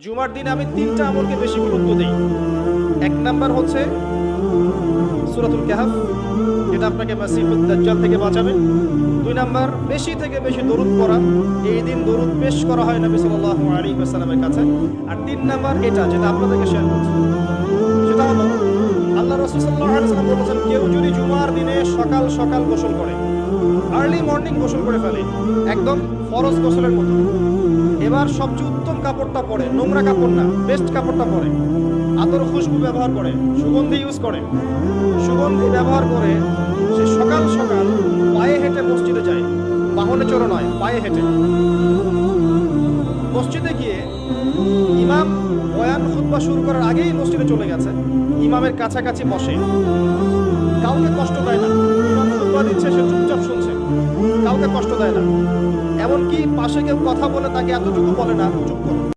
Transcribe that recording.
জুমার দিনে আমি তিনটা আমলকে বেশি গুরুত্ব দিই। এক নাম্বার হচ্ছে সূরাতুল কাহফ, যেটা আপনাকে মাসিহুদ দাজ্জাল থেকে বাঁচাবে। দুই নাম্বার বেশি থেকে বেশি দরুদ পড়া, এই দিন দরুদ পেশ করা হয় নবী সাল্লাল্লাহু আলাইহি ওয়াসাল্লামের কাছে। আর তিন নাম্বার এটা যেটা আপনাদেরকে শেয়ার করছি, সেটা হলো আল্লাহ রাসূল সাল্লাল্লাহু আলাইহি ওয়াসাল্লাম বলেছেন, কেউ যদি জুমার দিনে সকাল সকাল গোসল করে, আর্লি মর্নিং গোসল করে ফেলে, একদম ফরজ গোসলের মতো, এবার সবচেয়ে উত্তম কাপড়টা পরে, নোংরা কাপড় না, বেস্ট কাপড়টা পরে, আতর খুশবু ব্যবহার করে, সুগন্ধি ইউজ করে, সুগন্ধি ব্যবহার করে সে সকাল সকাল পায়ে হেঁটে মসজিদে যায়, বাহনে চড়ে নয়, পায়ে হেঁটে মসজিদে গিয়ে ইমাম বয়ান খুতবা শুরু করার আগেই মসজিদে চলে গেছে, ইমামের কাছাকাছি বসে, কাউকে কষ্ট দেয় না, ইমাম খুতবা দিচ্ছে সে চুপচাপ শুনছে, কাউকে কষ্ট দেয় না, এমনকি পাশে কেউ কথা বলে তাকে এতটুকু বলে না চুপ করো।